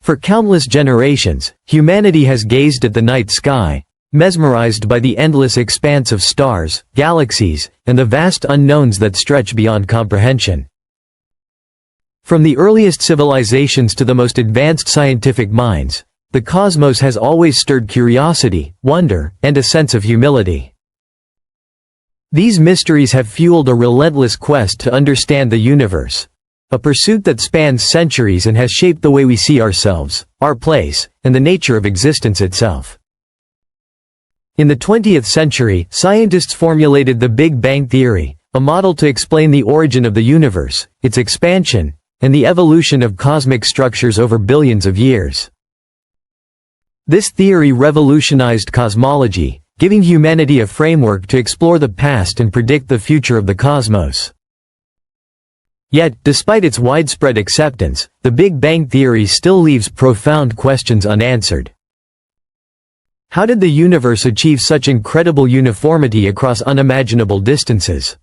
For countless generations, humanity has gazed at the night sky, mesmerized by the endless expanse of stars, galaxies, and the vast unknowns that stretch beyond comprehension. From the earliest civilizations to the most advanced scientific minds, the cosmos has always stirred curiosity, wonder, and a sense of humility. These mysteries have fueled a relentless quest to understand the universe, a pursuit that spans centuries and has shaped the way we see ourselves, our place, and the nature of existence itself. In the 20th century, scientists formulated the Big Bang Theory, a model to explain the origin of the universe, its expansion, and the evolution of cosmic structures over billions of years. This theory revolutionized cosmology, giving humanity a framework to explore the past and predict the future of the cosmos. Yet, despite its widespread acceptance, the Big Bang Theory still leaves profound questions unanswered. How did the universe achieve such incredible uniformity across unimaginable distances?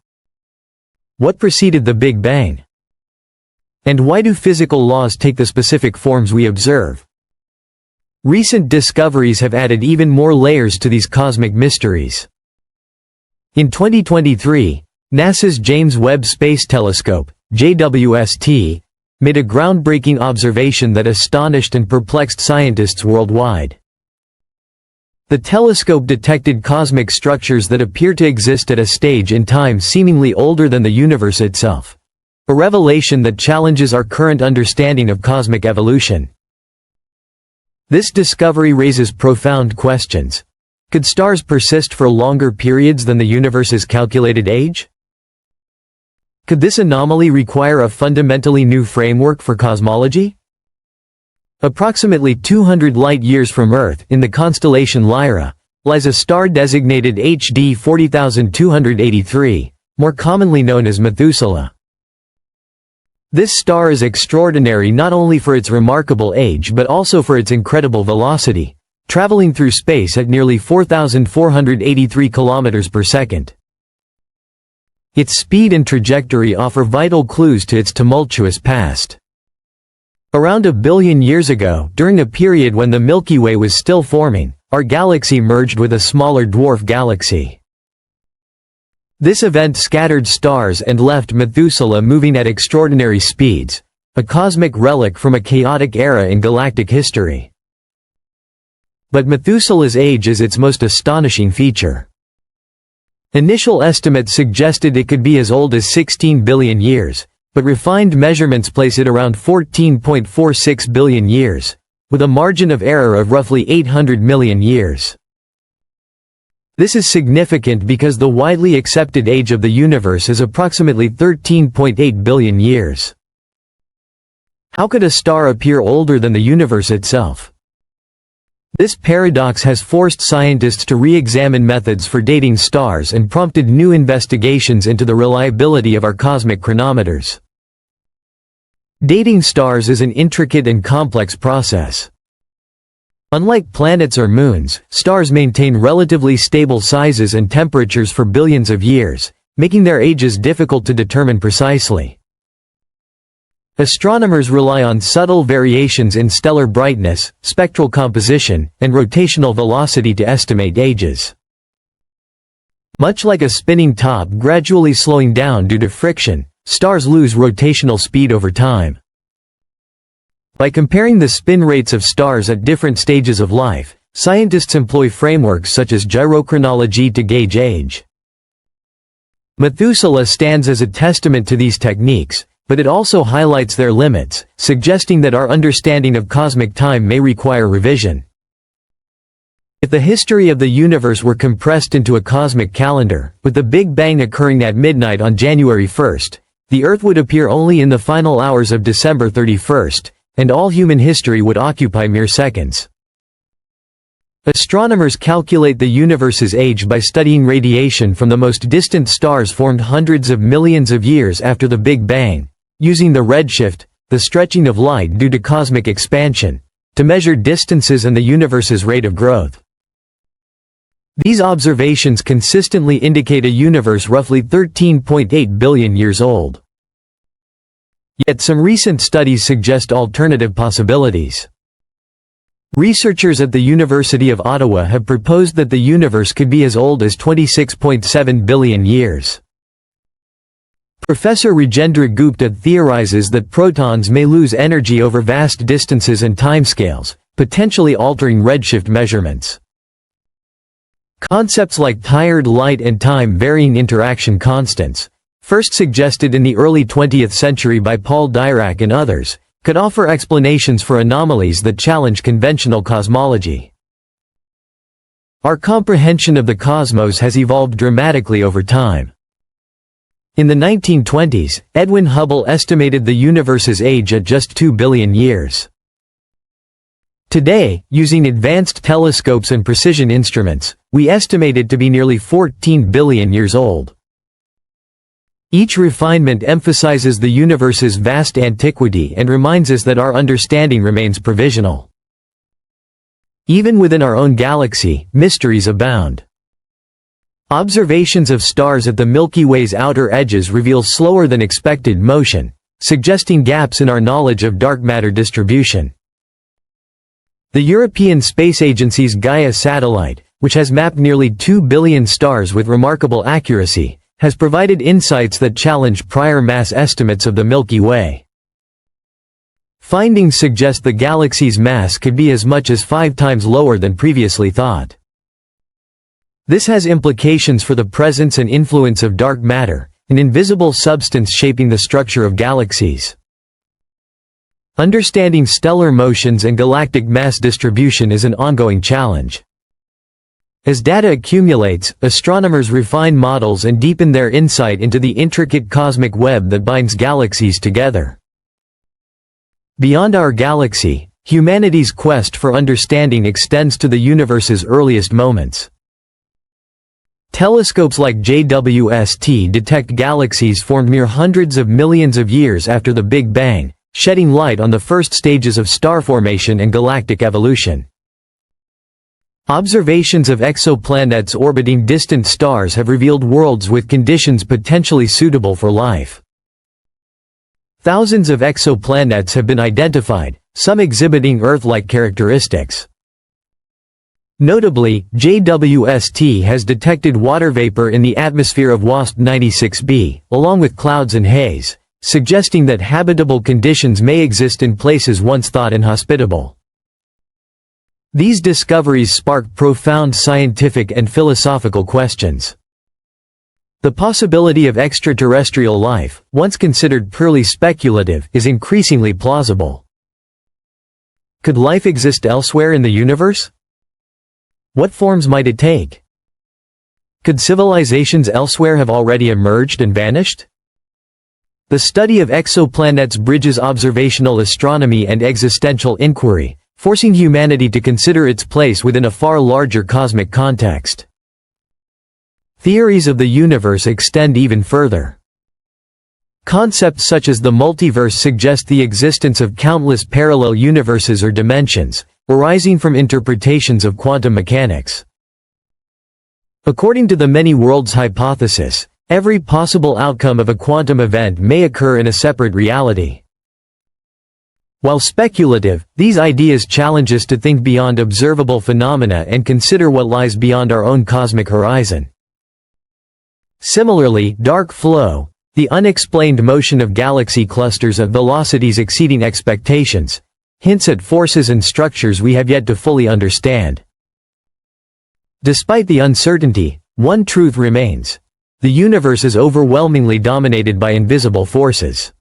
What preceded the Big Bang? And why do physical laws take the specific forms we observe? Recent discoveries have added even more layers to these cosmic mysteries. In 2023, NASA's James Webb Space Telescope, JWST, made a groundbreaking observation that astonished and perplexed scientists worldwide. The telescope detected cosmic structures that appear to exist at a stage in time seemingly older than the universe itself, a revelation that challenges our current understanding of cosmic evolution. This discovery raises profound questions. Could stars persist for longer periods than the universe's calculated age? Could this anomaly require a fundamentally new framework for cosmology? Approximately 200 light-years from Earth, in the constellation Lyra, lies a star designated HD 40283, more commonly known as Methuselah. This star is extraordinary not only for its remarkable age but also for its incredible velocity, traveling through space at nearly 4,483 km per second. Its speed and trajectory offer vital clues to its tumultuous past. Around 1 billion years ago, during a period when the Milky Way was still forming, our galaxy merged with a smaller dwarf galaxy. This event scattered stars and left Methuselah moving at extraordinary speeds, a cosmic relic from a chaotic era in galactic history. But Methuselah's age is its most astonishing feature. Initial estimates suggested it could be as old as 16 billion years, but refined measurements place it around 14.46 billion years, with a margin of error of roughly 800 million years. This is significant because the widely accepted age of the universe is approximately 13.8 billion years. How could a star appear older than the universe itself? This paradox has forced scientists to re-examine methods for dating stars and prompted new investigations into the reliability of our cosmic chronometers. Dating stars is an intricate and complex process. Unlike planets or moons, stars maintain relatively stable sizes and temperatures for billions of years, making their ages difficult to determine precisely. Astronomers rely on subtle variations in stellar brightness, spectral composition, and rotational velocity to estimate ages. Much like a spinning top gradually slowing down due to friction, stars lose rotational speed over time. By comparing the spin rates of stars at different stages of life, scientists employ frameworks such as gyrochronology to gauge age. Methuselah stands as a testament to these techniques, but it also highlights their limits, suggesting that our understanding of cosmic time may require revision. If the history of the universe were compressed into a cosmic calendar, with the Big Bang occurring at midnight on January 1st, the Earth would appear only in the final hours of December 31st, and all human history would occupy mere seconds. Astronomers calculate the universe's age by studying radiation from the most distant stars formed hundreds of millions of years after the Big Bang, using the redshift, the stretching of light due to cosmic expansion, to measure distances and the universe's rate of growth. These observations consistently indicate a universe roughly 13.8 billion years old. Yet some recent studies suggest alternative possibilities. Researchers at the University of Ottawa have proposed that the universe could be as old as 26.7 billion years. Professor Rajendra Gupta theorizes that protons may lose energy over vast distances and timescales, potentially altering redshift measurements. Concepts like tired light and time-varying interaction constants, first suggested in the early 20th century by Paul Dirac and others, could offer explanations for anomalies that challenge conventional cosmology. Our comprehension of the cosmos has evolved dramatically over time. In the 1920s, Edwin Hubble estimated the universe's age at just 2 billion years. Today, using advanced telescopes and precision instruments, we estimate it to be nearly 14 billion years old. Each refinement emphasizes the universe's vast antiquity and reminds us that our understanding remains provisional. Even within our own galaxy, mysteries abound. Observations of stars at the Milky Way's outer edges reveal slower than expected motion, suggesting gaps in our knowledge of dark matter distribution. The European Space Agency's Gaia satellite, which has mapped nearly 2 billion stars with remarkable accuracy, has provided insights that challenge prior mass estimates of the Milky Way. Findings suggest the galaxy's mass could be as much as 5 times lower than previously thought. This has implications for the presence and influence of dark matter, an invisible substance shaping the structure of galaxies. Understanding stellar motions and galactic mass distribution is an ongoing challenge. As data accumulates, astronomers refine models and deepen their insight into the intricate cosmic web that binds galaxies together. Beyond our galaxy, humanity's quest for understanding extends to the universe's earliest moments. Telescopes like JWST detect galaxies formed mere hundreds of millions of years after the Big Bang, shedding light on the first stages of star formation and galactic evolution. Observations of exoplanets orbiting distant stars have revealed worlds with conditions potentially suitable for life. Thousands of exoplanets have been identified, some exhibiting Earth-like characteristics. Notably, JWST has detected water vapor in the atmosphere of WST 96b, along with clouds and haze, suggesting that habitable conditions may exist in places once thought inhospitable. These discoveries spark profound scientific and philosophical questions. The possibility of extraterrestrial life, once considered purely speculative, is increasingly plausible. Could life exist elsewhere in the universe? What forms might it take? Could civilizations elsewhere have already emerged and vanished? The study of exoplanets bridges observational astronomy and existential inquiry, forcing humanity to consider its place within a far larger cosmic context. Theories of the universe extend even further. Concepts such as the multiverse suggest the existence of countless parallel universes or dimensions, arising from interpretations of quantum mechanics. According to the many worlds hypothesis, every possible outcome of a quantum event may occur in a separate reality. While speculative, these ideas challenge us to think beyond observable phenomena and consider what lies beyond our own cosmic horizon. Similarly, dark flow, the unexplained motion of galaxy clusters at velocities exceeding expectations, hints at forces and structures we have yet to fully understand. Despite the uncertainty, one truth remains: the universe is overwhelmingly dominated by invisible forces.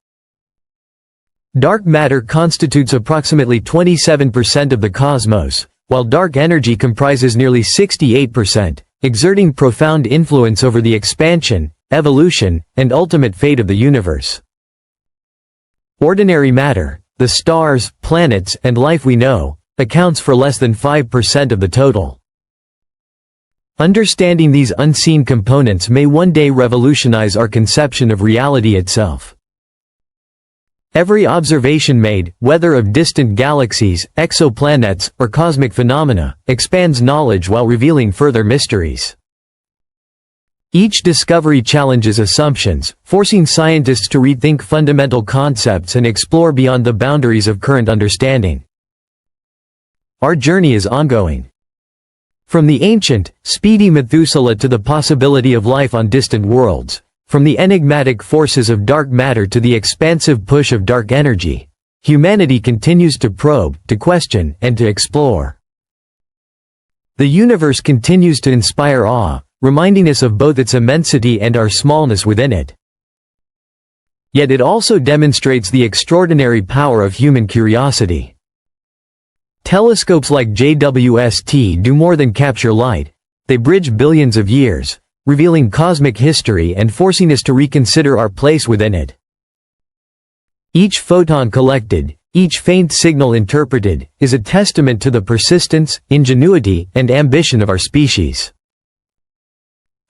Dark matter constitutes approximately 27% of the cosmos, while dark energy comprises nearly 68%, exerting profound influence over the expansion, evolution, and ultimate fate of the universe. Ordinary matter, the stars, planets, and life we know, accounts for less than 5% of the total. Understanding these unseen components may one day revolutionize our conception of reality itself. Every observation made, whether of distant galaxies, exoplanets, or cosmic phenomena, expands knowledge while revealing further mysteries. Each discovery challenges assumptions, forcing scientists to rethink fundamental concepts and explore beyond the boundaries of current understanding. Our journey is ongoing. From the ancient, speedy Methuselah to the possibility of life on distant worlds, from the enigmatic forces of dark matter to the expansive push of dark energy, humanity continues to probe, to question, and to explore. The universe continues to inspire awe, reminding us of both its immensity and our smallness within it. Yet it also demonstrates the extraordinary power of human curiosity. Telescopes like JWST do more than capture light. They bridge billions of years, revealing cosmic history and forcing us to reconsider our place within it. Each photon collected, each faint signal interpreted, is a testament to the persistence, ingenuity, and ambition of our species.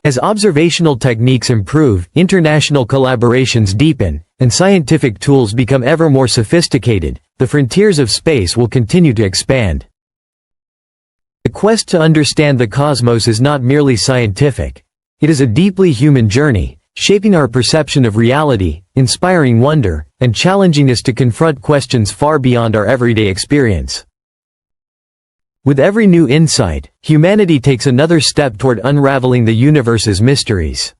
As observational techniques improve, international collaborations deepen, and scientific tools become ever more sophisticated, the frontiers of space will continue to expand. The quest to understand the cosmos is not merely scientific. It is a deeply human journey, shaping our perception of reality, inspiring wonder, and challenging us to confront questions far beyond our everyday experience. With every new insight, humanity takes another step toward unraveling the universe's mysteries.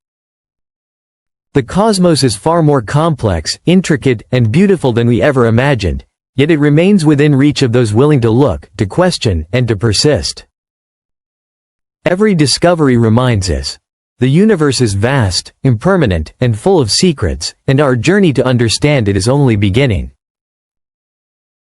The cosmos is far more complex, intricate, and beautiful than we ever imagined, yet it remains within reach of those willing to look, to question, and to persist. Every discovery reminds us, the universe is vast, impermanent, and full of secrets, and our journey to understand it is only beginning.